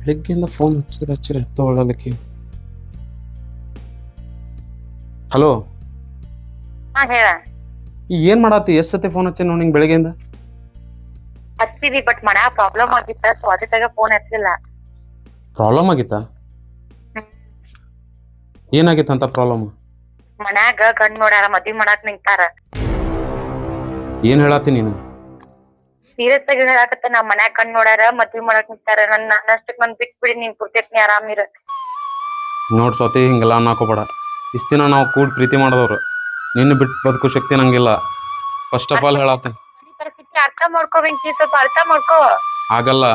ಬೆಳಿಗ್ಗೆಯಿಂದ phone ಹಚ್ಚಿರ ಎತ್ತೊಳ್ಳಲಿಕ್ಕೆ. Hello, ಹಾ ಹೇಳ. ಏನ್ ಮಾಡತ್ತಿ? ಎಷ್ಟ್ ಸತಿ ಫೋನ್ ಹಚ್ಚಿ ನೋಡಿ ನಿಂಗೆ ಬೆಳಿಗ್ಗೆಯಿಂದ? ಹಚ್ಚಿದಿ ಬಟ್ ಮನ್ಯಾಗ ಪ್ರಾಬ್ಲಮ್ ಆಗಿತ್ತ, ಸೊ ಅದಕ್ಕಾಗ ಫೋನ್ ಹಚ್ಚಲಿಲ್ಲ. ಪ್ರಾಬ್ಲಮ್ ಆಗಿತ್ತಾ? ಏನಾಗಿತ್ತಂತ ಪ್ರಾಬ್ಲಮ್? ಮನ್ಯಾಗ ಗಂಡ್ ನೋಡ್ಯಾರ, ಮದ್ವಿ ಮಾಡಾಕ್ ನಿಂತಾರ. ಏನ್ ಹೇಳತ್ತಿ ನೀನು? ಸೀರಿಯಸ್ ಆಗಿ ಹೇಳಾಕತ್ತ, ನಾ ಮನ್ಯಾಗ ಗಂಡ್ ನೋಡ್ಯಾರ, ಮದ್ವಿ ಮಾಡಾಕ್ ನಿಂತಾರ. ನನ್ನಷ್ಟಕ್ ನನ್ ಬಿಟ್ಬಿಡಿ, ನೀನ್ ಪುರ್ತೇಕ್ ನೀ ಆರಾಮಿರ. ನೋಡ್ ಸ್ವತಿ, ಹಿಂಗೆಲ್ಲ ಅನ್ನಕೋಬೇಡ. ಇಷ್ಟ ದಿನ ನಾವು ಕೂಡ್ ಪ್ರೀತಿ ಮಾಡಿದವ್ರು. ನಿನ್ನ ಬಿಟ್ಟು ಬದುಕು ಶಕ್ತಿ ನಂಗಿಲ್ಲ. ಫಸ್ಟ್ ಆಫ್ ಆಲ್ ಹೇಳತ್ತೇನೆ, ಪರಿಸ್ಥಿತಿ ಅರ್ಥ ಮಾಡ್ಕೋ ವೆಂಕಿ, ಸ್ವಲ್ಪ ಅರ್ಥ ಮಾಡ್ಕೋ. ಆಗಲ್ಲ,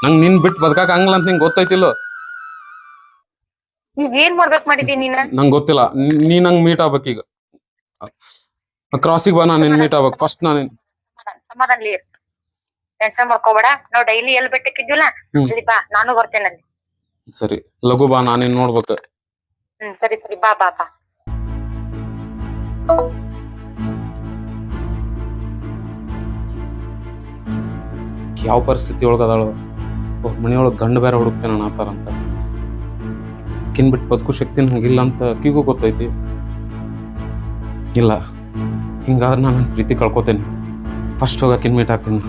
ನಂಗೆ ನಿನ್ ಬಿಟ್ಟು ಬದುಕಾಕ ಹಂಗಲ್ಲ ಅಂತ ನಿಂಗೆ ಗೊತ್ತೈತಿಲ್ಲೋ? ನೀವ್ ಏನ್ ಮಾಡ್ಬೇಕ್ ಮಾಡಿದಿ ನೀನ್? ನಂಗೆ ಗೊತ್ತಿಲ್ಲ. ನೀ ನಂಗೆ ಮೀಟ್ ಆಗ್ಬೇಕೀಗ. ಕ್ರಾಸಿಗೆ ಬಾ, ನಾನು ನಿನ್ ಮೀಟ್ ಆಗ್ಬೇಕು ಫಸ್ಟ್. ನಾನು ಸಮಾಧಾನ್ಲಿ ಟೆನ್ಷನ್ ಮಾಡ್ಕೋಬೇಡ. ನಾವ್ ಡೈಲಿ ಎಲ್ಲಿ ಬೆಟ್ಟಕ್ಕಿದ್ವಿಲ್ಲ, ಸರಿ ಬಾ, ನಾನು ಬರ್ತೇನೆ ಅಲ್ಲಿ. ಸರಿ, ಲಘು ಬಾ, ನಾನಿನ್ ನೋಡ್ಬೇಕು. ಸರಿ ಸರಿ, ಬಾ ಬಾ ಬಾ. ಯಾವ ಪರಿಸ್ಥಿತಿ ಒಳಗದಾಳು? ಮನೆಯೊಳಗೆ ಗಂಡು ಬೇರೆ ಹುಡುಕ್ತೇನೆ ನಾನು ಆತರ ಅಂತ. ಅಕ್ಕಿನ್ ಬಿಟ್ಟು ಬದುಕು ಶಕ್ತಿ ನಂಗಿಲ್ಲ ಅಂತ ಅಕ್ಕಿಗೂ ಗೊತ್ತೈತಿ. ಇಲ್ಲ, ಹಿಂಗಾದ್ರೆ ನಾನು ಪ್ರೀತಿ ಕಳ್ಕೊತೇನೆ. ಫಸ್ಟ್ ಹೋಗಿ ಅಕ್ಕಿನ ಮೀಟ್ ಆಗ್ತೀನಿ.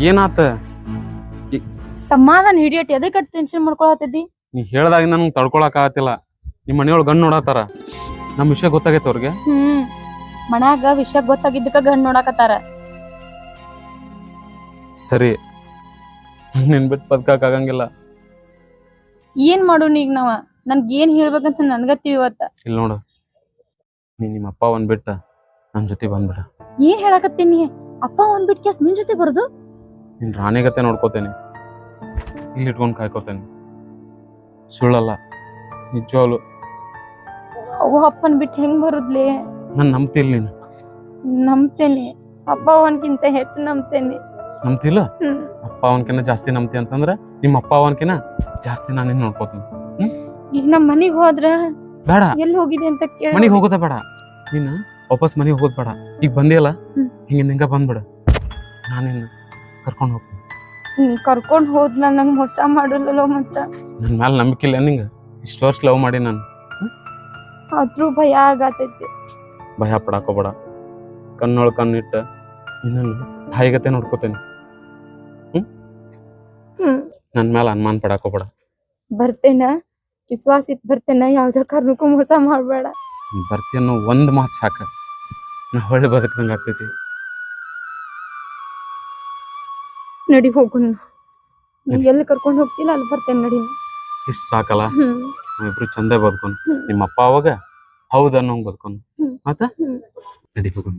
ಏನಾತ? ಸಮಾಧಾನ ಹಿಡಿಯಟ್, ಎದಕ್ಕೆ ಟೆನ್ಷನ್ ಮಾಡ್ಕೊಳತ್ತಿದ್ದಿ? ನೀ ಹೇಳ್ದಾಗ ನನ್ಗೆ ತಡ್ಕೊಳಕ್ ಆಗತ್ತಿಲ್ಲ. ನಿಮ್ಮ ಮನೆಯೊಳಗೆ ಗಂಡು ನೋಡತ್ತಾರ, ನಮ್ಮ ವಿಷಯ ಗೊತ್ತಾಗೈತೆ ಅವ್ರಿಗೆ. ಮನ್ಯಾಗ ವಿಷಯ ಗೊತ್ತಾಗಿದ್ದಕ್ಕ ಗಂಡ್ ನೋಡಾಕತ್ತಾರ. ಸರಿ, ನಿನ್ ಬಿಟ್ಟು ಬದುಕಾಕ್ ಆಗಂಗಿಲ್ಲ. ಏನ್ ಮಾಡೋಣ ಈಗ ನಾವ? ನನ್ಗ ಏನ್ ಹೇಳ್ಬೇಕಂತ ನನ್ಗತ್ತೀವಿ ಇವತ್ತ. ಇಲ್ಲಿ ನೋಡು, ನೀ ನಿಮ್ಮ ಅಪ್ಪ ಒಂದ್ ಬಿಟ್ಟ ನನ್ ಜೊತೆ ಬಂದ್ಬಿಡ. ಏನ್ ಹೇಳಕತ್ತೀನಿ? ಅಪ್ಪ ಒಂದ್ ಬಿಟ್ ಕೇಸ್ ನಿನ್ ಜೊತೆ ಬರುದು? ನಿನ್ ರಾಣಿಗತೆ ನೋಡ್ಕೋತೇನೆ, ಇಲ್ಲಿ ಇಟ್ಕೊಂಡ್ ಕಾಯ್ಕೋತೇನೆ. ಸುಳ್ಳಲ್ಲ, ನಿಜವಾಗ್ಲು. ಅವ ಅಪ್ಪನ್ ಬಿಟ್ಟು ಹೆಂಗ್ ಬರುದ್ಲಿ? ನನ್ ನಂಬ್ತಿಲ್ಲ ನೀನು. ನಂಬ್ತೇನೆ, ಅಪ್ಪ ಅವನ್ಕಿಂತ ಹೆಚ್ಚು ನಂಬ್ತೇನೆ. ನಂಬ್ತಿಲ್ಲ? ಅಪ್ಪ ಅವನ್ಕಿನ್ನ ಜಾಸ್ತಿ ನಂಬ್ತಿ ಅಂತಂದ್ರ ನಿಮ್ಮ ಅಪ್ಪ ಅವನ್ಕಿನ್ನ ಜಾಸ್ತಿ ನಾನು ನಿನ್ ನೋಡ್ಕೋತೀನಿ. ಈಗ ನಮ್ ಮನಿಗ್ ಹೋದ್ರ ಬೇಡ, ಎಲ್ಲಿ ಹೋಗಿದೆ ಅಂತ ಕೇಳ. ಮನಿಗ್ ಹೋಗೋದ ಬೇಡ, ನೀನು ವಾಪಸ್ ಮನಿಗ್ ಹೋಗೋದ್ ಬೇಡ. ಈಗ ಬಂದಿಯಲ್ಲ, ಹಿಂಗ ಬಂದ್ಬಿಡ, ನಾನಿನ್ನ ಕರ್ಕೊಂಡ್ ಹೋಗ್ತೀನಿ. ಕರ್ಕೊಂಡ್ ಹೋದ್ ನಂಗ್ ಮೋಸ ಮಾಡಲ್ಲ ಮತ್ತ. ನನ್ ಮ್ಯಾಲ ನಂಬಿಕೆ ಇಲ್ಲ ನಿಂಗ? ಇಷ್ಟು ವರ್ಷ ಲವ್ ಮಾಡಿ ನಾನು. ಆದ್ರೂ ಭಯ ಆಗತೈತಿ. ಭಯ ಪಡಾಕೋಬೇಡ, ಕಣ್ಣೊಳಗ್ ಕಣ್ಣಿಟ್ಟ ನಿನ್ನ ತಾಯಿಗತೆ ನೋಡ್ಕೋತೇನೆ. ನನ್ ಮ್ಯಾಲ ಅನುಮಾನ ಪಡಾಕೋಬೇಡ. ಬರ್ತೇನ, ವಿಶ್ವಾಸ ಇತ್ ಬರ್ತೇನ, ಯಾವ್ದೇ ಕಾರಣಕ್ಕೂ ಮೋಸ ಮಾಡ್ಬೇಡ. ಬರ್ತೀನೋ ಒಂದ್ ಮಾತು ಸಾಕ, ನಾ ಹೊಳ್ಳಿ ಬದುಕಂಗ ಆಗ್ತೈತಿ. ನಡಿ ಹೋಗುನ್, ನೀವ್ ಎಲ್ಲಿ ಕರ್ಕೊಂಡ್ ಹೋಗ್ತಿಲ್ಲ ಅಲ್ಲಿ ಬರ್ತೇನೆ. ನಡಿ, ಇಷ್ಟ ಸಾಕಲ್ಲ? ನಾವಿಬ್ರು ಚಂದ ಬದುಕೋನ್. ನಿಮ್ಮ ಅಪ್ಪ ಅವಾಗ ಹೌದನ್ನೋಂಗ್ ಬದುಕೋನ್. ಮತ್ತ ನಡಿ ಹೋಗೋಣ.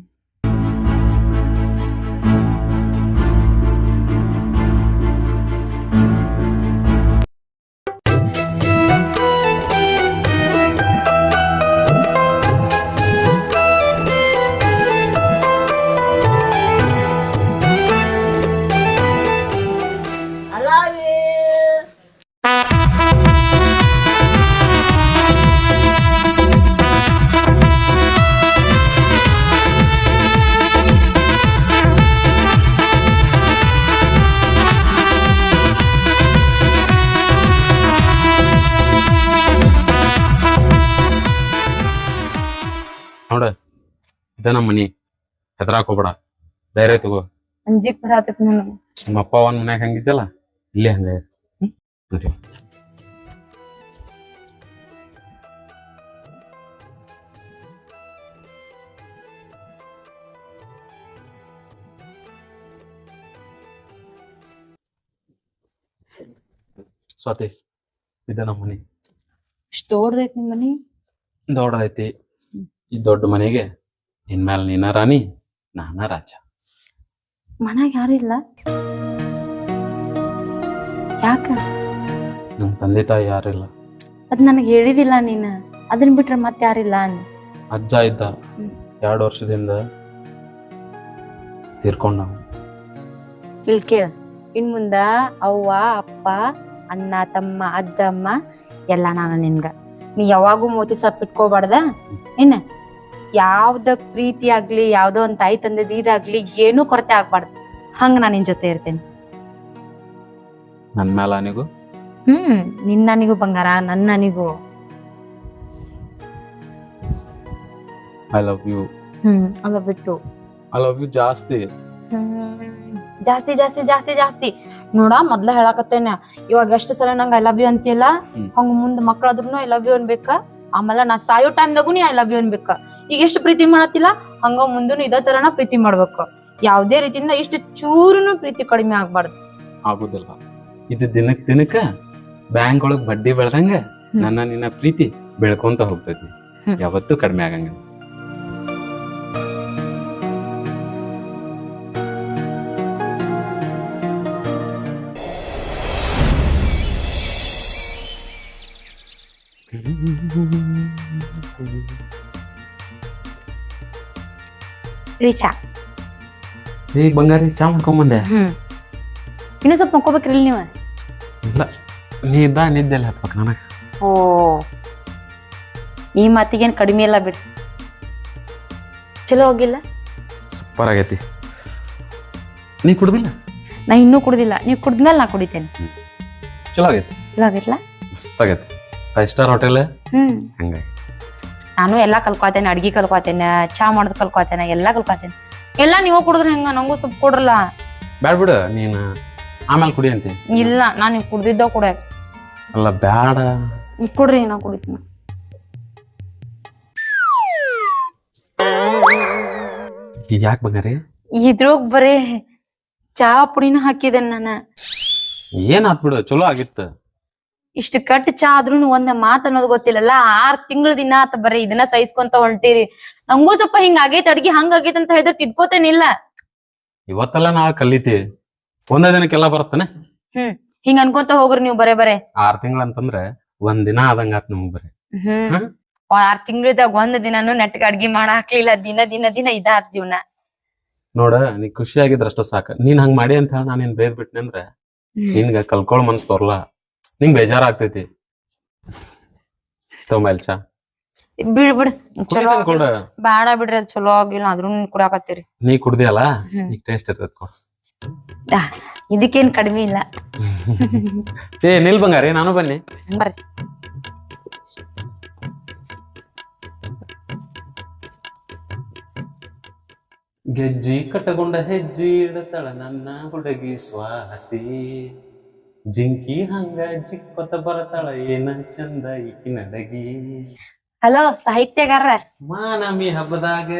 ಇದ ನಮ್ಮ ಮನಿ, ಹೆದರಾಕ್ ಹೋಗ್ಬೇಡ, ಧೈರ್ಯ ತಗೋ. ಅಂಜಿಕ್ ಬರಾತೈತಿ ನನಗೆ. ನಮ್ಮ ಅಪ್ಪ ಒಂದ್ ಮನ್ಯಾಗ ಹಂಗಿದ್ದಲ್ಲ, ಇಲ್ಲೇ ಹಂಗ ನೋಡಿ. ಸ್ವಾತಿ, ಇದ ನಮ್ಮ ಮನಿ. ಇಷ್ಟ್ ದೊಡ್ಡದೈತಿ ನಿಮ್ ಮನಿ. ದೊಡ್ಡದೈತಿ. ಈ ದೊಡ್ಡ ಮನೆಗೆ ಇನ್ಮೇಲೆ ನೀನ ರಾಣಿ, ನಾನ ರಾಜ. ಮನ್ಯಾಗ ಯಾರಿಲ್ಲ? ಯಾಕ? ನಮ್ ತಂದೆ ತಾಯಿ ಯಾರಿಲ್ಲ. ಅದ್ ನನಗ್ ಹೇಳಿದಿಲ್ಲ ನೀನ. ಅದನ್ ಬಿಟ್ರೆ ಮತ್ ಯಾರಿಲ್ಲ ಅನ್. ಅಜ್ಜ ಇದ್ದ, 2 ವರ್ಷದಿಂದ ತೀರ್ಕೊಂಡ. ಇಲ್ ಕೇಳ, ಇನ್ ಮುಂದ ಅವ್ವ ಅಪ್ಪ ಅಣ್ಣ ತಮ್ಮ ಅಜ್ಜ ಅಮ್ಮ ಎಲ್ಲ ನಾನು ನಿನ್ಗ. ನೀ ಯಾವಾಗೂ ಮೋತಿ ಸಪ್ ಇಟ್ಕೋಬಾರ್ದ. ಇನ್ನ ಯಾವ್ದ ಪ್ರೀತಿ ಆಗ್ಲಿ, ಯಾವ್ದೋ ಒಂದ್ ತಾಯಿ ತಂದೆದ್ ಇದಾಗ್ಲಿ ಏನೂ ಕೊರತೆ ಆಗ್ಬಾರ್ದು. ಹಂಗ ನಾನ್ ನಿನ್ ಜೊತೆ ಇರ್ತೇನೆ. ನನ್ ಮೇಲ ನಿಗೂ? ನಿನ್ ನನಗೂ ಬಂಗಾರ, ನನ್ ನನಗೂ. I love you. ಅಲ್ಲ ಬಿಟ್ಟು ಐ ಲವ್ ಯು ಜಾಸ್ತಿ. ಜಾಸ್ತಿ ಜಾಸ್ತಿ ಜಾಸ್ತಿ ಜಾಸ್ತಿ ನೋಡ. ಮೊದ್ಲ ಹೇಳಾಕತ್ತೇನೆ, ಇವಾಗ ಎಷ್ಟು ಸಲ ನಂಗೆ ಐ ಲವ್ ಯು ಅಂತಿಲ್ಲ, ಹಂಗ ಮುಂದ್ ಮಕ್ಳಾದ್ರೂ ಐ ಲವ್ ಯು ಅನ್ಬೇಕ. ಆಮೇಲೆ ನಾ ಸಾಯೋ ಟೈಮ್ದಾಗೂ ನೀ ಐ ಲವ್ ಯು ಅನ್ಬೇಕ. ಈಗ ಎಷ್ಟು ಪ್ರೀತಿ ಮಾಡತ್ತಿಲ್ಲ ಹಂಗ ಮುಂದೂ ಇದೇ ತರನ ಪ್ರೀತಿ ಮಾಡ್ಬೇಕು. ಯಾವ್ದೇ ರೀತಿಯಿಂದ ಇಷ್ಟು ಚೂರುನು ಪ್ರೀತಿ ಕಡಿಮೆ ಆಗ್ಬಾರ್ದು. ಆಗುದಿಲ್ಲ. ಇದು ದಿನಕ್ ದಿನಕ್ಕ ಬ್ಯಾಂಕ್ ಒಳಗ್ ಬಡ್ಡಿ ಬೆಳ್ದಂಗ ನನ್ನ ನಿನ್ನ ಪ್ರೀತಿ ಬೆಳ್ಕೊಂತ ಹೋಗ್ತೈತಿ. ಯಾವತ್ತೂ ಕಡಿಮೆ ಆಗಂಗಿಲ್ಲ. ರೀಚಾ ಈಗ ಬಂಗಾರಿ ಚಾ ಮಾಡ್ಕೊಂಬಂದೆ. ಇನ್ನು ಸ್ವಲ್ಪ ಮಕ್ಕೋಬೇಕ್ರಿ ನೀವ? ಇಲ್ಲ, ನೀ ಇದ್ದ ನಿದ್ದೆಲ್ಲ ಹತ್ಬೇಕ ನನಗ. ಓ, ಈ ಮಾತಿಗೇನ್ ಕಡಿಮೆ ಇಲ್ಲ ಬಿಡ್ರಿ. ಚಲೋ ಹೋಗಿಲ್ಲ? ಸೂಪರ್ ಆಗೈತಿ. ನೀ ಕುಡ್ದಿಲ್ಲ? ನಾ ಇನ್ನೂ ಕುಡ್ದಿಲ್ಲ. ನೀವ್ ಕುಡ್ದ್ಮೇಲೆ ನಾ ಕುಡಿತೇನೆ. ಚಲೋ ಆಗೈತಿ. ಚಲೋ ಆಗಿರ್ಲ? ಮಸ್ತ್ ಆಗೈತಿ. 5 ಸ್ಟಾರ್ ಹೋಟೆಲ್ ಹಂಗಾಗಿ. ನಾನು ಎಲ್ಲಾ ಕಲ್ಕೋತೇನೆ. ಅಡ್ಗಿ ಕಲ್ಕೋತೇನೆ, ಚಾ ಮಾಡೋದ್ ಕಲ್ಕೋತೇನೆ, ಎಲ್ಲಾ ಕಲ್ಕೋತೇನೆ. ಎಲ್ಲಾ ನೀವು ಕುಡಿದ್ರೆ ಹೆಂಗ? ನಂಗೂ ಸ್ವಲ್ಪ ಕೊಡ್ರಲ್ಲ. ಬ್ಯಾಡ ಬಿಡು, ನೀನ್ ಆಮೇಲೆ ಕುಡಿ ಅಂತಿ. ಇಲ್ಲ, ನಾನು ಈಗ ಕುಡ್ದಿದ್ದ ಕೂಡ. ಅಲ್ಲ ಬ್ಯಾಡ, ಕೊಡ್ರಿ, ನಾ ಕುಡಿತೀನಿ. ಈಗ ಯಾಕೆ ಬಂಗಾರಿ? ಇದ್ರೋಗ್ ಬರೀ ಚಾ ಪುಡಿನ ಹಾಕಿದೇನೆ ನಾನು. ಏನ್ ಆತ್ ಬಿಡು, ಚಲೋ ಆಗಿತ್ತ. ಇಷ್ಟು ಕಟ್ ಚಾ ಆದ್ರೂ ಒಂದ್ ಮಾತ್ ಅನ್ನೋದು ಗೊತ್ತಿಲ್ಲಲ್ಲ. 6 ತಿಂಗಳ ದಿನ ಆತ ಬರೀ ಇದನ್ನ ಸಹಿಸ್ಕೊಂತ ಹೊಂಟಿರಿ. ನಂಗೂ ಸ್ವಲ್ಪ ಹಿಂಗ ಆಗೈತ್ ಅಡ್ಗಿ, ಹಂಗ ಆಗೈತ್ ಅಂತ ಹೇಳಿದ್ರೆ ತಿದ್ಕೋತೇನಿಲ್ಲ. ಇವತ್ತೆಲ್ಲ ನಾಳೆ ಕಲಿತಿ, ಒಂದೇ ದಿನಕ್ಕೆಲ್ಲ ಬರುತ್ತಾನೆ. ಹಿಂಗ ಅನ್ಕೊಂತ ಹೋಗ್ರಿ ನೀವು ಬರೇ ಬರೇ. 6 ತಿಂಗಳ ಅಂತಂದ್ರೆ 1 ದಿನ ಆದಂಗ ಆತ್ ನಮಗ್ ಬರೀ. 6 ತಿಂಗಳದಾಗ 1 ದಿನಾನು ನೆಟ್ಗ ಅಡ್ಗಿ ಮಾಡ ಹಾಕ್ಲಿಲ್ಲ. ದಿನ ದಿನ ದಿನ ಇದಾರ್ ಜೀವನ. ನೋಡ, ನೀ ಖುಷಿ ಆಗಿದ್ರಷ್ಟ ಸಾಕ. ನೀನ್ ಹಂಗ ಮಾಡಿ ಅಂತ ಹೇಳಿ ನಾನೇನ್ ಬೇದ್ ಬಿಟ್ನೆ ಅಂದ್ರೆ ನಿನ್ಗ ಕಲ್ಕೊಳ್ ಮನ್ಸ್ ತೋರ್ಲ, ನಿಂಗ್ ಬೇಜಾರ ಆಗ್ತೈತಿ. ತೊಂಬಲ್ ಚಾ ಬಿಡ್ ಬಿಡ್, ಚಲೋ ಕೊಡ. ಬ್ಯಾಡ ಬಿಡ್ರಿ, ಅದ್ ಚಲೋ ಆಗಿಲ್ಲ ಆದ್ರೂ ಕುಡಾಕತ್ತೀರಿ. ನೀ ಕುಡ್ದಿಯಲ್ಲ, ಈಗ ಟೇಸ್ಟ್ ಇರ್ತೈತಿ ಕೊಡ್. ಇದಕ್ಕೇನ್ ಕಡಿಮೆ ಇಲ್ಲ. ಏ ನಿಲ್ ಬಂಗಾರಿ, ನಾನು ಬನ್ನಿ. ಬರ್ರಿ. ಗೆಜ್ಜಿ ಕಟ್ಟಗೊಂಡ ಹೆಜ್ಜಿ ಇಡತಳ ನನ್ನ ಹುಡುಗಿ ಸ್ವಾತಿ, ಜಿಂಕಿ ಹಂಗ ಜಿಕ್ಕೊತ ಬರತಾಳ ಏನ ಚಂದ ಈಕಿ ನಡಗಿ. ಹಲೋ ಸಾಹಿತ್ಯಗಾರ. ಮಾನಮಿ ಹಬ್ಬದಾಗ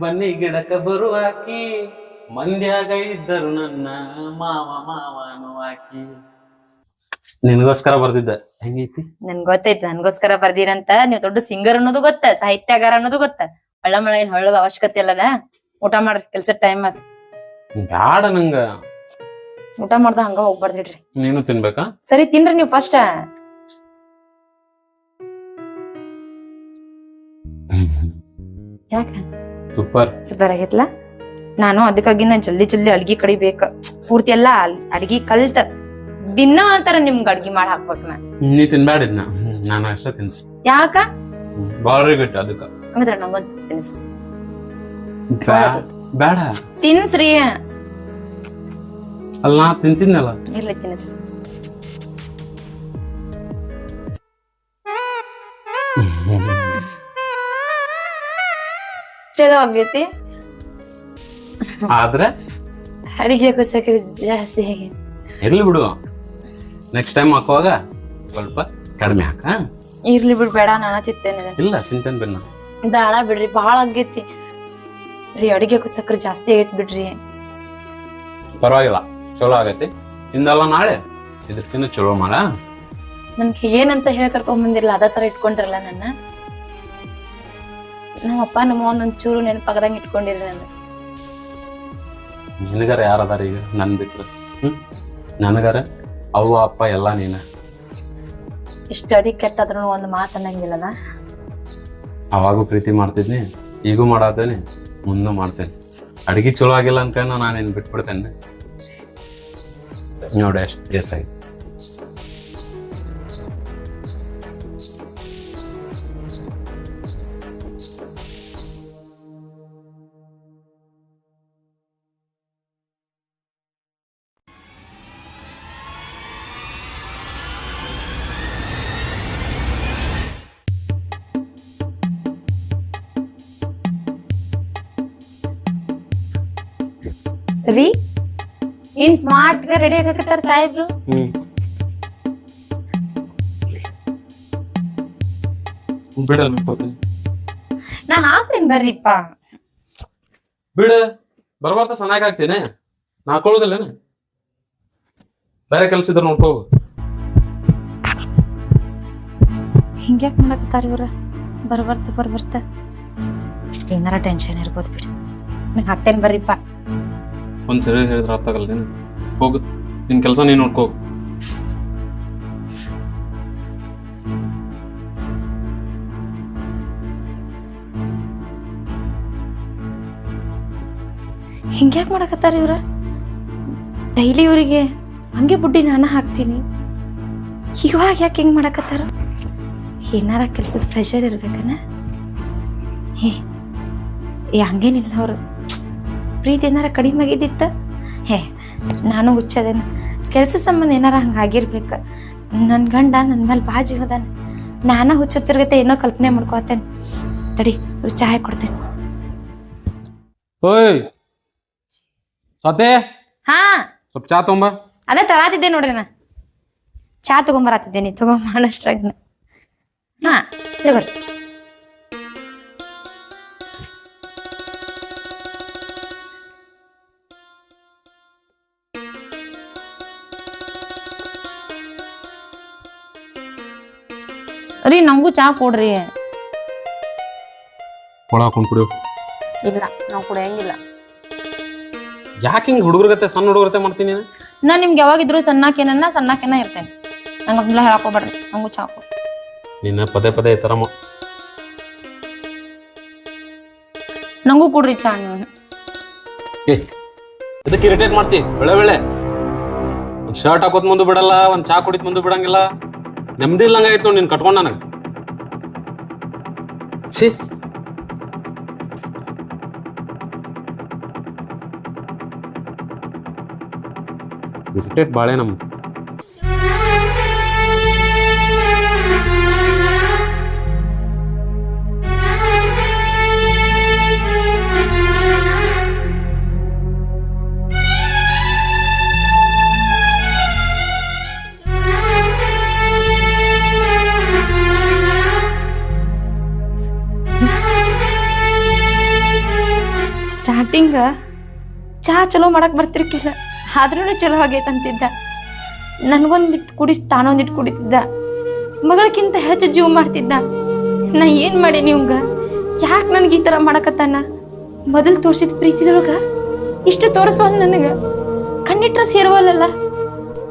ಬನ್ನಿ ಗಿಡಕ ಬರುವಾಕಿ, ಮಂದ್ಯಾಗ ಇದ್ದರು ನನ್ನ ಮಾವ ಮಾವನು ಆಕಿ. ನಿನ್ಗೋಸ್ಕರ ಬರ್ದಿದ್ದ. ಹೆಂಗೈತಿ? ನನ್ ಗೊತ್ತೈತಿ, ನನ್ಗೋಸ್ಕರ ಬರ್ದಿರಂತ. ನೀವ್ ದೊಡ್ಡ ಸಿಂಗರ್ ಅನ್ನೋದು ಗೊತ್ತ, ಸಾಹಿತ್ಯಗಾರ ಅನ್ನೋದು ಗೊತ್ತ. ಹಳ್ಳ ಮಳ ಏನ್ ಹೊಳ್ಳದ ಅವಶ್ಯಕತೆ ಇಲ್ಲದ. ಊಟ ಮಾಡ್ರಿ, ಕೆಲ್ಸದ ಟೈಮ್ ಅದ. ಬ್ಯಾಡ, ನಂಗ ಊಟ ಮಾಡ್ದ ಹಂಗ ಹೋಗ್ಬಾರ್ದಿಡ್ರಿ. ನೀನು ತಿನ್ಬೇಕಾ? ಸರಿ ತಿನ್ರಿ ನೀವು ಫಸ್ಟ್. ಯಾಕ? ಸೂಪರ್ ಸೂಪರ್ ಆಗೈತ್ಲ. ನಾನು ಅದಕ್ಕಾಗಿ ನಾನ್ ಜಲ್ದಿ ಜಲ್ದಿ ಅಡ್ಗಿ ಕಡಿಬೇಕ. ಪೂರ್ತಿ ಎಲ್ಲಾ ಅಡ್ಗಿ ಕಲ್ತ ದಿನ ಅಂತಾರ ನಿಮ್ಗ ಅಡ್ಗಿ ಮಾಡಿ ಹಾಕ್ಬೇಕ. ನಾ ನೀ ತಿನ್ಬ್ಯಾಡಿದ್ನ, ನಾನು ಅಷ್ಟ ತಿನ್ಸಿ. ಯಾಕ? ಬಾಳ ಗಟ್ಟಿ ಅದಕ್ಕ. ಹಂಗಂದ್ರ ನಂಗೊಂದ್ ತಿನ್ಸ್. ಬೇಡ ತಿನ್ಸ್ರಿ. ಅಲ್ಲ ನಾ ತಿಂತಿದ್ನಲ್ಲ. ಇರ್ಲಿ ತಿನ್ಸ್ರಿ. ಚಲೋ ಆಗೈತಿ. ಆದ್ರೆ ಅಡಿಗೆ ಸಕ್ಕರೆ ಜಾಸ್ತಿ ಆಗೈತಿ. ಇರ್ಲಿ ಬಿಡು, ನೆಕ್ಸ್ಟ್ ಟೈಮ್ ಹಾಕುವಾಗ ಸ್ವಲ್ಪ ಕಡಿಮೆ ಹಾಕ. ಇರ್ಲಿ ಬಿಡ್, ಬೇಡ ನಾನ ಚಿತ್ತೇನೆ. ಇಲ್ಲ ಚಿಂತೇನ್ ಬೇಡ. ಬೇಡ ಬಿಡ್ರಿ, ಬಾಳ ಆಗೈತಿ ರೀ. ಅಡಿಗೆ ಸಕ್ಕರೆ ಜಾಸ್ತಿ ಆಗೈತಿ ಬಿಡ್ರಿ. ಪರವಾಗಿಲ್ಲ, ಚಲೋ ಆಗೈತಿ. ಇಂದಲ್ಲ ನಾಳೆ ಇದಕ್ಕಿನ್ನ ಚಲೋ ಮಾಡ. ನನ್ಗೆ ಏನಂತ ಹೇಳಿ ಕರ್ಕೊಂಡ್ ಬಂದಿರಲ್ಲ, ಅದ ತರ ಇಟ್ಕೊಂಡಿರಲ್ಲ ನನ್ನ. ನಮ್ಮಪ್ಪ ನಮ್ಮ ಒಂದೊಂಚೂರು ನೆನಪಾಗದಂಗ ಇಟ್ಕೊಂಡಿರಿ ನನ್ನ. ನಿನಗಾರ ಯಾರದಾರ ಈಗ ನನ್ ಬಿಟ್ರು? ನನಗಾರ ಅವ್ವ ಅಪ್ಪ ಎಲ್ಲ ನೀನ. ಇಷ್ಟ ಅಡಿ ಕೆಟ್ಟಾದ್ರೂ ಒಂದ್ ಮಾತು ಅನ್ನಂಗಿಲ್ಲದ. ಅವಾಗೂ ಪ್ರೀತಿ ಮಾಡ್ತಿದ್ನಿ, ಈಗೂ ಮಾಡತ್ತೇನೆ, ಮುಂದೂ ಮಾಡ್ತೇನೆ. ಅಡಿಗೆ ಚಲೋ ಆಗಿಲ್ಲ ಅನ್ಕ ನಾನೇನು ಬಿಟ್ಬಿಡ್ತೇನೆ. ನೋಡಿ ಎಷ್ಟು ದಿವಸ ಆಯ್ತು. ರೀ ಏನ್ ಸ್ಮಾರ್ಟ್ గా ರೆಡಿ ಆಗಕತ್ತಾರ ಸಾಹೇಬ್ರು. ಬಿಡ ನಾ ಹಾಕ್ತೇನೆ ಬರ್ರಿಪ್ಪ. ಬಿಡ ಬರ್ಬಾರ್ದ ಸಣ್ಣಾಗ ಆಗ್ತೇನೆ. ನಾ ಹಾಕೊಳ್ಳೋದಿಲ್ಲೇನ? ಬೇರೆ ಕೆಲ್ಸ ಇದ್ರ ನೋಡ್ಕೋ. ಹಿಂಗ್ಯಾಕ್ ಮಾಡಕತ್ತಾರ ಇವ್ರ? ಬರ್ಬರ್ತ ಏನಾರ ಟೆನ್ಷನ್ ಇರ್ಬೋದು ಬಿಡಿ. ನಾ ಹಾಕ್ತೇನೆ ಬರ್ರಿಪ್ಪ. ಒಂದ್ಸರಿ ಹೇಳಿದ್ರ ಅರ್ಥ ಆಗಲ್ಲ. ಹೋಗು, ನಿನ್ ಕೆಲಸ ನೀನ್ ನೋಡ್ಕೋ. ಹಿಂಗ್ಯಾಕ್ ಮಾಡಕತ್ತಾರ ಇವ್ರ? ಡೈಲಿ ಇವ್ರಿಗೆ ಹಂಗೆ ಬುಡ್ಡಿ ನಾನು ಹಾಕ್ತೀನಿ, ಇವಾಗ ಯಾಕೆ ಹಿಂಗ್ ಮಾಡಕತ್ತಾರ? ಏನಾರ ಕೆಲ್ಸದ ಪ್ರೆಷರ್ ಇರ್ಬೇಕನ? ಹಂಗೇನಿಲ್ಲ, ಅವ್ರು ಪ್ರೀತಿ ಏನಾರ ಕಡಿಮೆ ಆಗಿದ್ದಿತ್ತ? ನಾನು ಹುಚ್ಚದೇನ, ಕೆಲ್ಸ ಸಂಬಂಧ ಏನಾರ ಹಂಗಾಗಿರ್ಬೇಕ. ನನ್ನ ಗಂಡ ನನ್ನ ಮೇಲೆ ಬಾಜಿ ಹೋದಾನ, ನಾನ ಹುಚ್ಚುಚ್ಚರ್ಗತೆ ಏನೋ ಕಲ್ಪನೆ ಮಾಡ್ಕೋತೇನೆ. ತಡಿ ಚಾಯ್ ಕೊಡ್ತೇನೆ. ಓಯ್ ಸತೆ, ಹಾ ಸ್ವಲ್ಪ ಚಾ ತೊಂಬ. ಅದೇ ತರಾತಿದ್ದೆ ನೋಡ್ರಿ, ನಾ ಚಾ ತಗೊಂಬರತ್ತಿದ್ದೇನೆ. ತಗೊಂಬಷ್ಟರಾಗ ಹಾ ತಗೋರಿ. ರೀ ನಂಗೂ ಚಾ ಕೊಡ್ರಿ. ಕೊಳ ಹಾಕೊಂಡ್ ಕುಡಿಯೋ. ಇಲ್ಲ ನಾವು ಕುಡಿಯಂಗಿಲ್ಲ. ಯಾಕೆ ಹಿಂಗ್ ಹುಡುಗರ್ಗತೆ ಸಣ್ಣ ಹುಡುಗರತೆ ಮಾಡ್ತೀನಿ? ನಾ ನಿಮ್ಗೆ ಯಾವಾಗಿದ್ರು ಸಣ್ಣಾಕೆನ ಇರ್ತೇನೆ. ನಂಗೆ ಅದನ್ನೆಲ್ಲ ಹೇಳಕೋಬೇಡ್ರಿ, ನಂಗೂ ಚಾ ಕೊಡ್ರಿ. ನಿನ್ನ ಪದೇ ಪದೇ ಈ ತರ ನಂಗೂ ಕೊಡ್ರಿ ಚಾ. ನೀವು ಇದಕ್ಕೆ ಇರಿಟೇಟ್ ಮಾಡ್ತಿ. ಬೆಳೆ ಒಂದ್ ಶರ್ಟ್ ಹಾಕೋತ್ ಮುಂದೆ ಬಿಡಲ್ಲ, ಒಂದ್ ಚಾ ಕುಡಿತ್ ಮುಂದೆ ಬಿಡಂಗಿಲ್ಲ. ನೆಮ್ಮದಿ ಇಲ್ಲಂಗಾಯ್ತು ನೋಡಿ ನೀನ್ ಕಟ್ಕೊಂಡ್ ನನಗೆ. ಛೀ, ಇರಿಟೇಟ್ ಬಾಳೆ ನಮ್ದು. ಸ್ಟಾರ್ಟಿಂಗ್ ಚಾ ಚಲೋ ಮಾಡಕ್ ಬರ್ತಿರ್ಕಿಲ್ಲ, ಆದ್ರೂ ಚಲೋ ಆಗೈತಂತಿದ್ದ. ನನ್ಗೊಂದಿಟ್ಟು ಕುಡಿಸ್ ತಾನೊಂದಿಟ್ಟು ಕುಡಿತಿದ್ದ. ಮಗಳಕ್ಕಿಂತ ಹೆಚ್ಚು ಜೀವ ಮಾಡ್ತಿದ್ದ. ನಾ ಏನ್ ಮಾಡಿ ನಿಮ್ಗ? ಯಾಕೆ ನನ್ಗೆ ಈ ತರ ಮಾಡಕತ್ತಾನ? ಮೊದಲು ತೋರ್ಸಿದ ಪ್ರೀತಿದೊಳಗ ಇಷ್ಟು ತೋರಿಸುವಲ್ ನನಗ ಕಣ್ಣಿಟ್ರ ಸೇರುವಲ್ಲ.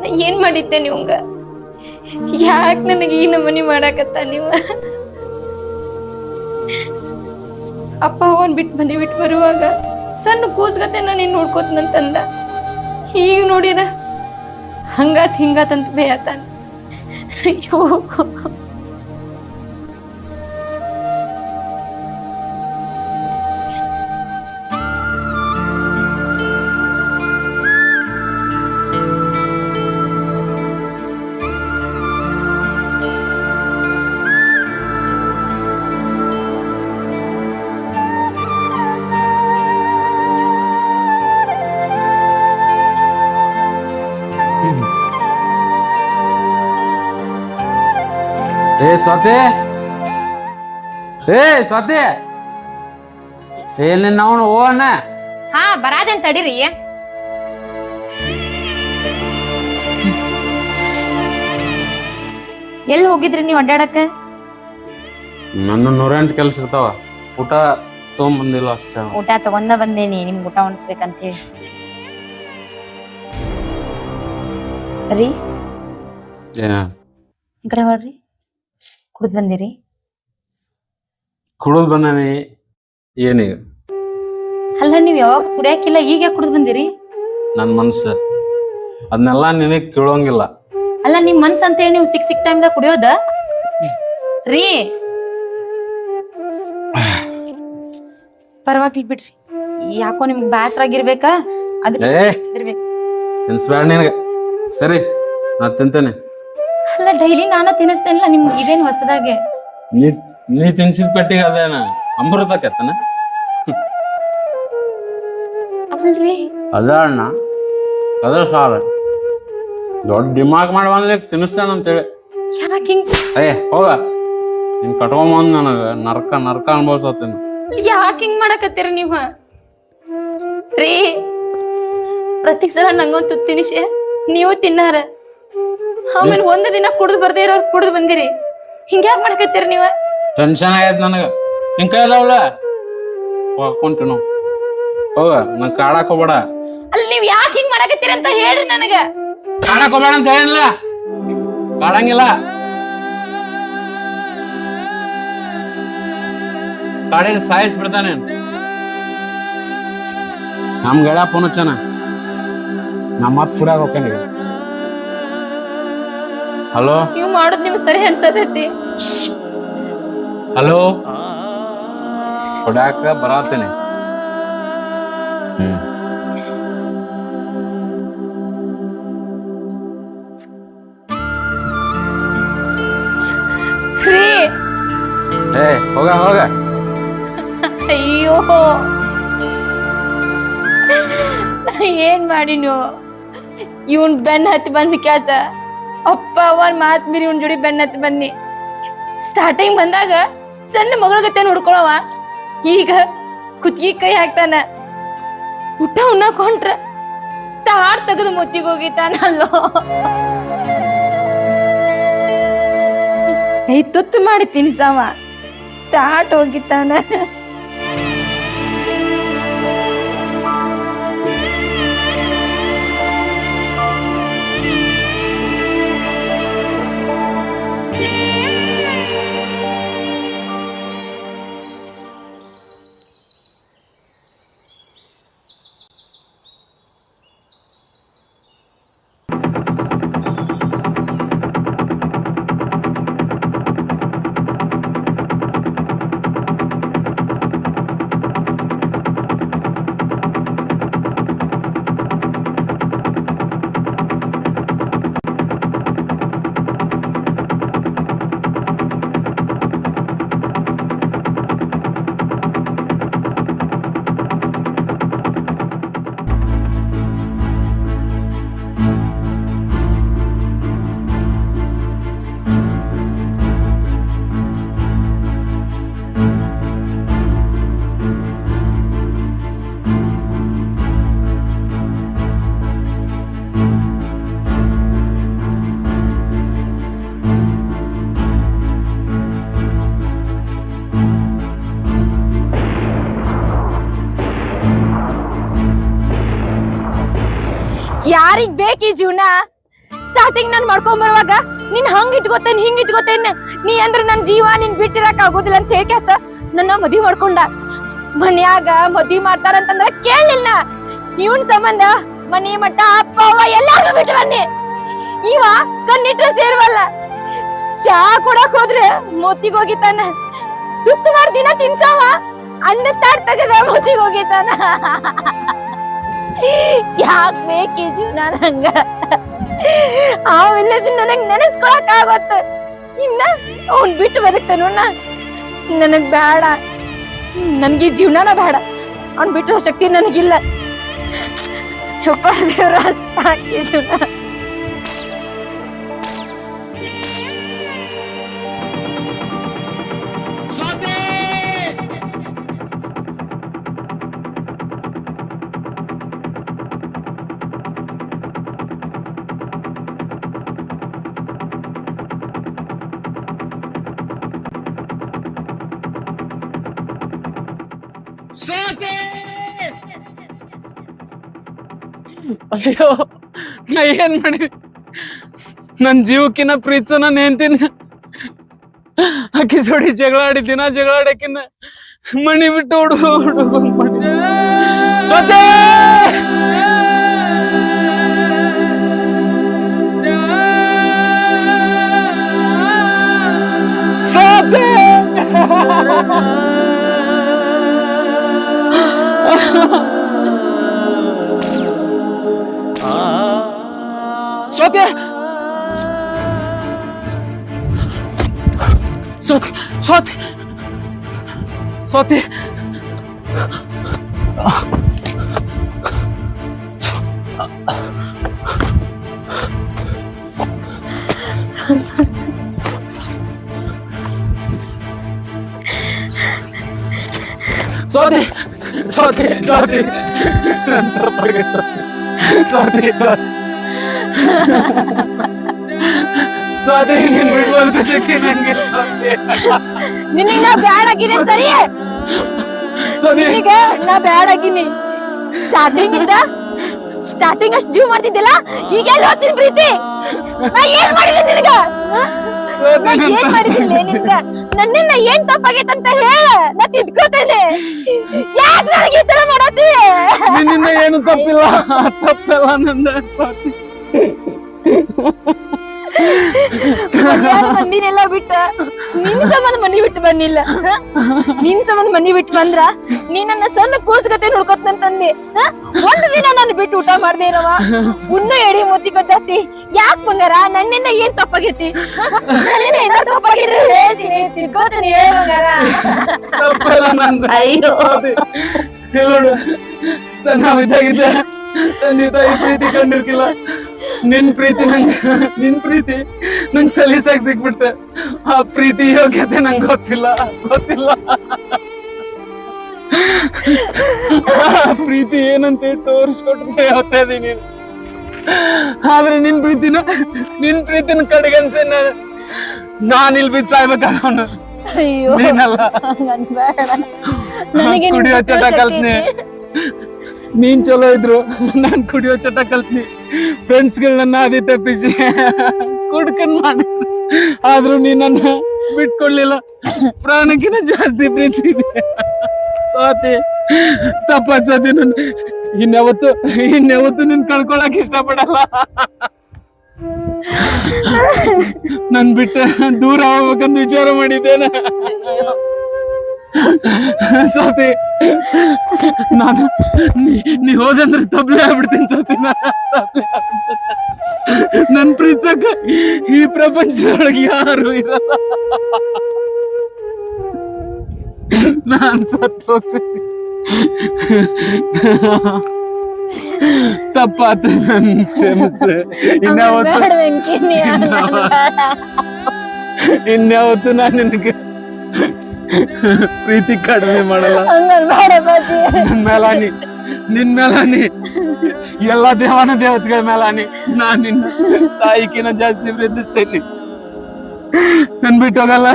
ನಾ ಏನ್ ಮಾಡಿದ್ದೆ ನಿಮ್ಗ? ಯಾಕೆ ನನಗೆ ಈ ನಮನಿ ಮಾಡಾಕತ್ತ ನೀವು? ಅಪ್ಪ ಅವನ್ ಮನೆ ಬಿಟ್ಟು ಬರುವಾಗ ಸಣ್ಣ ಕೂಸ್ಗತೆ ನಾನು ನೋಡ್ಕೋತನಂತಂದ. ಈಗ ನೋಡಿರ ಹಿಂಗಾತಂತ ಬೇಯತಾನ. ಅಯ್ಯೋ, ಏ ಸ್ವಾತಿ, ಏ ಸ್ವಾತಿ, ಏನ್ ನಾವು ಹೋಗೋಣ. ಹಾ ಬರಾದೇನ್ ತಡೀರಿ. ಎಲ್ಲಿ ಹೋಗಿದ್ರಿ ನೀವ್ ಅಡ್ಡಾಡಕ? ನನ್ನ 108 ಕೆಲ್ಸ ಇರ್ತಾವ. ಊಟ ತಗೊಂಬಂದಿಲ್ಲ ಅಷ್ಟೇ. ಊಟ ತಗೊಂಡ ಬಂದೇನಿ, ನಿಮ್ಗೆ ಊಟ ಉಣಿಸ್ಬೇಕಂತ ಹೇಳಿ. ರೀ ಈ ಕಡೆ ಹೊಡ್ರಿ. ಕುಡ್ದ್ ಬಂದಿರಿ? ಕುಡಿದ್ ಬಂದಾನಿ. ಏನೀಗ? ಅಲ್ಲ ನೀವ್ ಯಾವಾಗ ಕುಡಿಯಾಕಿಲ್ಲ, ಈಗ ಕುಡ್ದ್ ಬಂದಿರಿ? ನನ್ನ ಮನ್ಸು ಅದನ್ನೆಲ್ಲ ನಿನಗ್ ಕೇಳೋಂಗಿಲ್ಲ. ಅಲ್ಲ ನಿಮ್ ಮನ್ಸ್ ಅಂತ ಹೇಳಿ ನೀವು ಸಿಕ್ ಟೈಮ್ದಾಗ ಕುಡಿಯೋದ ರೀ? ಪರವಾಗಿಲ್ಲ ಬಿಡ್ರಿ, ಯಾಕೋ ನಿಮ್ಗೆ ಬ್ಯಾಸರಾಗಿರ್ಬೇಕಾ? ತಿನ್ಸ್ಬೇಡ ನಿನಗೆ. ಸರಿ, ನಾ ತಿಂತೇನೆ. ಅಲ್ಲ ಡೈಲಿ ನಾನ ತಿನ್ನಿಸ್ತೇನಿಲ್ಲ ನಿಮ್ಗೆ, ಇದೇನ್ ಹೊಸದಾಗೆ? ನೀ ತಿನ್ಸಿದ ಪಟ್ಟಿಗೆ ಅದೇನ ಅಮೃತ ಕೆತ್ತನ? ಅಲ್ರಿ ಅದ ಅಣ್ಣ, ಅದ ಸಾರ ದೊಡ್ಡ ಡಿಮಾಕ್ ಮಾಡಿ ಬಂದ್ಲಿಕ್ಕೆ ತಿನ್ನಿಸ್ತಾನಂತೇಳಿ. ಯಾಕೆ ಹಿಂಗ್? ಹೋಗ, ನಿನ್ ಕಟ್ಕೊಂಬಂದ್ ನನಗ ನರ್ಕ ನರ್ಕ ಅನ್ಭವ್ಸತ್ತೀನಿ. ಯಾಕೆ ಹಿಂಗ್ ಮಾಡಕತ್ತೀರ ನೀವ ರೀ? ಪ್ರತಿ ಸಲ ನಂಗೊಂದು ತುತ್ತು ತಿನಿಸಿ ನೀವು ತಿನ್ನಾರ, ಆಮೇಲೆ ಒಂದ್ ದಿನ ಕುಡ್ದು ಬರ್ದೇ ಇರೋರು ಕುಡ್ದು ಬಂದಿರಿ. ಹಿಂಗ್ಯಾಕ್ ಮಾಡಕತ್ತೀರ ನೀವ? ಟೆನ್ಷನ್ ಆಗೈತ್ ನನಗ. ನಿನ್ ಕೈ ಅದಾವಲ್ಲ ಹಾಕೊಂತಿನು. ಹೋಗ, ನನ್ ಕಾಡಾಕ್ ಹೋಗ್ಬೇಡ. ಅಲ್ಲಿ ನೀವ್ ಯಾಕೆ ಹಿಂಗ್ ಮಾಡಕತ್ತೀರ ಅಂತ ಹೇಳ್ರಿ ನನಗ. ಕಾಡಾಕ್ ಹೋಗ್ಬೇಡ ಅಂತ ಹೇಳಿಲ್ಲ, ಕಾಡಂಗಿಲ್ಲ. ಕಾಡಿಗೆ ಸಾಯಿಸ್ಬಿಡ್ತಾನೆ. ನಮ್ ಗೆಳ ಫೋನ್ ಹಚ್ಚನ, ನಮ್ಮ ಮತ್ ಕುಡಿಯಾಗ ಹೋಗ್ತಾನೆ. ಹಲೋ, ನೀವ್ ಮಾಡೋದ್ ನಿಮ್ಗೆ ಸರಿ ಅನ್ಸತೈತಿ. ಹಲೋ, ಕುಡಿಯಾಕ ಬರತ್ತೇನೆ. ಹೋಗ ಹೋಗ. ಅಯ್ಯೋ ಏನ್ ಮಾಡಿ ನೀವು? ಇವನ್ ಬೆನ್ನ ಹತ್ತಿ ಬಂದ್ ಕ್ಯಾಸ ಅಪ್ಪ ಅವನ್ ಮಾತ್ ಮೀರಿ ಇವನ್ ಜೋಡಿ ಬೆನ್ನ ಹತ್ತಿ ಬನ್ನಿ. ಸ್ಟಾರ್ಟಿಂಗ್ ಬಂದಾಗ ಸಣ್ಣ ಮಗಳ ಗತೆ ನೋಡ್ಕೊಳವ, ಈಗ ಕುತ್ತಿಗೆ ಕೈ ಹಾಕ್ತಾನ. ಊಟ ಉಣ್ಣಕೊಂಡ್ರ ತಾಡ್ ತೆಗೆದು ಮುತ್ತಿಗೆ ಹೋಗಿತಾನಲ್ಲೋ. ಕೈ ತುತ್ತು ಮಾಡಿ ತಿನ್ಸವ, ತಾಟ್ ಹೋಗಿತಾನ. ಯಾರಿಗ್ ಬೇಕಿ ಜೀವನ? ಸ್ಟಾರ್ಟಿಂಗ್ ನಾನ್ ಮಾಡ್ಕೊಂಡ್ ಬರುವಾಗ ನೀನ್ ಹಂಗ್ ಇಟ್ಕೋತೇನ್ ಹಿಂಗ್ ಇಟ್ಕೋತೇನ್, ನೀ ಅಂದ್ರೆ ನನ್ ಜೀವ ನೀನ್ ಬಿಟ್ಟಿರಕ್ ಆಗೋದಿಲ್ಲ ಅಂತ ಹೇಳ್ಕ್ಯಾಸ ನನ್ನ ಮದ್ವಿ ಮಾಡ್ಕೊಂಡ. ಮನ್ಯಾಗ ಮದ್ವಿ ಮಾಡ್ತಾರಂತಂದ್ರ ಕೇಳಲಿಲ್ಲ. ಇವನ್ ಸಂಬಂಧ ಮನಿ ಮಟ್ಟ ಅಪ್ಪ ಅವ್ವ ಎಲ್ಲಾರ್ಗು ಬಿಟ್ಟು ಬನ್ನಿ. ಇವ ಕಣ್ಣಿಟ್ರೆ ಸೇರ್ವಲ್ಲ. ಚಾ ಕೊಡಕ್ ಹೋದ್ರೆ ಮೋತಿಗ್ ಹೋಗಿತಾನ. ತುತ್ತು ಮಾಡ್ದಿನ ತಿನ್ಸಾವ, ಅನ್ನ ತಾಟ್ ತೆಗದ ಮೋತಿಗ್ ಹೋಗಿತಾನ. ಯಾಕ್ ಬೇಕಿ ಜೀವನ ನಂಗ? ಅವಿಲ್ಲದ ನನಗ್ ನೆನೆಸ್ಕೊಳಕ್ ಆಗೋತ್ತ. ಇನ್ನ ಅವ್ನ್ ಬಿಟ್ಟು ಬದುಕ್ತಾನೋ ನನಗ್ ಬೇಡ. ನನ್ಗೆ ಜೀವನನ ಬೇಡ, ಅವ್ನ್ ಬಿಟ್ಟಿರೋ ಶಕ್ತಿ ನನಗಿಲ್ಲ. ಯಪ್ಪ ದೇವ್ರ, ಸಾಕಿ ಜೀವನ. ಸ್ವಾತಿ ಅಯ್ಯೋ ನಾ ಏನ್ ಮಾಡಿ ನನ್ ಜೀವಕ್ಕಿನ್ನ ಪ್ರೀತಿಸೋ ನಾನು ಹೆಂಡ್ತಿನ ಆಕಿ ಜೋಡಿ ಜಗಳ ಆಡಿ ದಿನ ಜಗಳ ಆಡಕಿನ್ನ ಮಣಿ ಬಿಟ್ಟು ಸ್ವಾತಿ ಸ್ವಾತಿ ಸ್ವಾತಿ ಸ್ವಾತಿ ಸ್ವಾತಿ ಸ್ವಾತಿ ಸ್ವಾತಿ ಸ್ವಾತಿ ಸ್ವಾತಿ ಸ್ವಾತಿ ಸ್ವಾತಿ ನೀನ್ ಬಿಡ್ಬೋದು ಶಕ್ತಿ ನಂಗೆ ಸ್ವಾತಿ ನಿನಗೆ ನಾ ಬ್ಯಾಡ್ ಆಗಿನಿ ಸರಿ ಸ್ವಾತಿ ನಿನಗೆ ನಾ ಬ್ಯಾಡ್ ಆಗಿನಿ ಸ್ಟಾರ್ಟಿಂಗ್ ಅಷ್ಟು ಜೀವ ಮಾಡ್ತಿದ್ದಿಲ್ಲ ಈಗ ಎಲ್ಲಿ ಹೋಗ್ತೀನಿ ಪ್ರೀತಿ ನಾ ಏನ್ ಮಾಡಿದೆ ನಿನಗ ನಾ ಏನ್ ಮಾಡಿದಿಲ್ಲ ನಿನ್ಗ ನನ್ನಿಂದ ಏನ್ ತಪ್ಪಾಗೈತಂತ ಹೇಳ ನಾ ತಿದ್ಕೋತೇನೆ ಯಾಕೆ ನನಗೆ ಈ ತರ ಮಾಡತ್ತಿ ನಿನ್ನಿಂದ ಏನು ತಪ್ಪಿಲ್ಲ ನಂದ ಸ್ವಾತಿ ಮಂದಿನೆಲ್ಲ ಬಿಟ್ಟ ನಿನ್ ಸಂಬಂಧ ಮನಿ ಬಿಟ್ಟು ಬಂದಿಲ್ಲ ನಿನ್ ಸಂಬಂಧ ಮನಿ ಬಿಟ್ಟು ಬಂದ್ರ ನೀ ನನ್ನ ಸಣ್ಣ ಕೂಸ್ಗತೆ ನೋಡ್ಕೊತಂತಂದೆ ಒಂದ್ ದಿನ ನಾನು ಬಿಟ್ಟು ಊಟ ಮಾಡ್ದೆ ಇರವ ಉಣ್ಣು ಎಡಿ ಮೂತಿ ಗೊತ್ತಾತಿ ಯಾಕ್ ಬಂಗಾರ ನನ್ನಿಂದ ಏನ್ ತಪ್ಪಾಗೈತಿ ನನ್ನಿಂದ ಏನ್ ತಪ್ಪಾಗಿದ್ರೆ ಹೇಳ್ತೀನಿ ತಿಳ್ಕೊತೀನಿ ಹೇಳ ಬಂಗಾರ ಅಯ್ಯೋ ನೋಡು ಸಣ್ಣವಿದ್ದಾಗಿದ್ದ ತಂದೆ ತಾಯಿ ಪ್ರೀತಿ ಕಂಡಿರ್ಕಿಲ್ಲ ನಿನ್ ಪ್ರೀತಿ ನಂಗ್ ಸಲೀಸಾಗಿ ಸಿಕ್ಬಿಡ್ತ ಆ ಪ್ರೀತಿ ಯೋಗ್ಯತೆ ನಂಗೆ ಗೊತ್ತಿಲ್ಲ ಆ ಪ್ರೀತಿ ಏನಂತ ತೋರಿಸ್ಕೊಟ್ರೆ ಹೋಗ್ತಾ ಇದೀನಿ ಆದ್ರೆ ನಿನ್ ಪ್ರೀತಿನ ಕಡೆಗನ್ಸೆ ನಾನ್ ಇಲ್ಲಿ ಬಿದ್ದು ಸಾಯ್ಬೇಕಾಗವನು ಅಯ್ಯೋ ನೀನಲ್ಲ ನನಗೆ ಕುಡಿಯೋ ಚಟ ಕಲ್ತ್ನಿ ನೀನ್ ಚಲೋ ಇದ್ರು ನಾನ್ ಕುಡಿಯೋ ಚಟ ಕಲ್ತ್ನಿ ಫ್ರೆಂಡ್ಸ್ಗಳನ್ನ ಅದೇ ತಪ್ಪಿಸಿ ಕುಡ್ಕನ್ ಮಾಡಿದ್ರು ಆದ್ರೂ ನೀನ್ ನನ್ನ ಬಿಟ್ಕೊಡ್ಲಿಲ್ಲ ಪ್ರಾಣಕ್ಕಿಂತ ಜಾಸ್ತಿ ಪ್ರೀತಿ ಸ್ವಾತಿ ತಪ್ಪಾತಿ ನನ್ ಇನ್ಯಾವತ್ತು ನಿನ್ ಕಳ್ಕೊಳಕ್ ಇಷ್ಟಪಡಲ್ಲ ನನ್ ಬಿಟ್ಟ ದೂರ ಹೋಗ್ಬೇಕಂತ ವಿಚಾರ ಮಾಡಿದ್ದೇನೆ ಸ್ವಾತಿ ನಾನು ನೀ ಹೋದಂದ್ರೆ ತಬ್ಲೆ ಆಗ್ಬಿಡ್ತೀನಿ ಸ್ವಾತಿ ನನ್ ಪ್ರೀತಿಸಕ್ಕ ಈ ಪ್ರಪಂಚದೊಳಗೆ ಯಾರು ಇರಲ್ಲ ನಾನ್ ಸತ್ತು ಹೋಗ್ತೀನಿ ತಪ್ಪಾತ ನನ್ ಕ್ಷಮಿಸ ಇನ್ಯಾವತ್ತು ನಾನು ನಿನಗೆ ಪ್ರೀತಿ ಕಡಿಮೆ ಮಾಡಲ್ಲ ನಿನ್ ಮೇಲಾನಿ ಎಲ್ಲಾ ದೇವತೆಗಳ ಮೇಲಾನಿ ನಾನ್ ನಿನ್ನ ತಾಯಿಕಿನ ಜಾಸ್ತಿ ಪ್ರೀತಿಸ್ತೇನೆ ನನ್ ಬಿಟ್ಟು ಹೋಗಲ್ಲ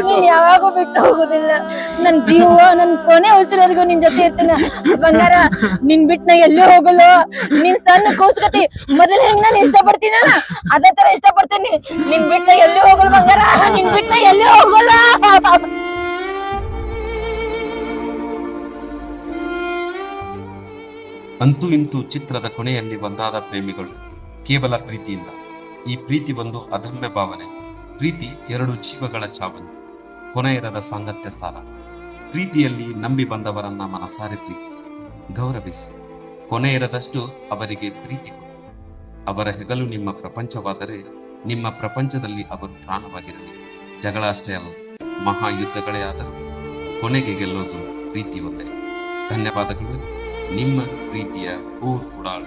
ನೀನ್ ಯಾವಾಗೂ ಬಿಟ್ಟು ಹೋಗುದಿಲ್ಲ ನನ್ ಜೀವ ನನ್ ಕೊನೆ ಉಸಿರವರೆಗೂ ನಿನ್ ಜೊತೆ ಇರ್ತೀನಿ ಬಂಗಾರ ನಿನ್ ಬಿಟ್ಟು ನಾ ಎಲ್ಲೇ ಹೋಗಲ್ಲ ನಿನ್ ಸಣ್ಣ ಕೂಸ್ಕತಿ ಮೊದಲ ಹೆಂಗ್ ನಾನು ಇಷ್ಟಪಡ್ತೀನ ಅದೇ ತರ ಇಷ್ಟಪಡ್ತೀನಿ ನಿನ್ ಬಿಟ್ಟು ನಾ ಎಲ್ಲೇ ಹೋಗಲ್ಲ ಬಂಗಾರ ನಿನ್ ಬಿಟ್ಟು ನಾ ಎಲ್ಲೇ ಹೋಗಲ್ಲ ಅಂತೂ ಇಂತೂ ಚಿತ್ರದ ಕೊನೆಯಲ್ಲಿ ಒಂದಾದ ಪ್ರೇಮಿಗಳು ಕೇವಲ ಪ್ರೀತಿಯಿಂದ. ಈ ಪ್ರೀತಿ ಒಂದು ಅದಮ್ಯ ಭಾವನೆ. ಪ್ರೀತಿ ಎರಡು ಜೀವಗಳ ಚಾವಣಿ, ಕೊನೆಯಿರದ ಸಾಂಗತ್ಯ ಸಾಲ. ಪ್ರೀತಿಯಲ್ಲಿ ನಂಬಿ ಬಂದವರನ್ನ ಮನಸಾರೆ ಪ್ರೀತಿಸಿ, ಗೌರವಿಸಿ, ಕೊನೆಯಿರದಷ್ಟು ಅವರಿಗೆ ಪ್ರೀತಿ ಕೊಡಿ. ಅವರ ಹೆಗಲು ನಿಮ್ಮ ಪ್ರಪಂಚವಾದರೆ ನಿಮ್ಮ ಪ್ರಪಂಚದಲ್ಲಿ ಅವರು ಪ್ರಾಣವಾಗಿರಲಿ. ಜಗಳ ಅಷ್ಟೇ ಅಲ್ಲ, ಮಹಾಯುದ್ಧಗಳೇ ಆದರೂ ಕೊನೆಗೆ ಗೆಲ್ಲೋದು ಪ್ರೀತಿ ಒಂದೇ. ಧನ್ಯವಾದಗಳು. ನಿಮ್ಮ ಪ್ರೀತಿಯ ಊರ್ ಉಡಾಳ್.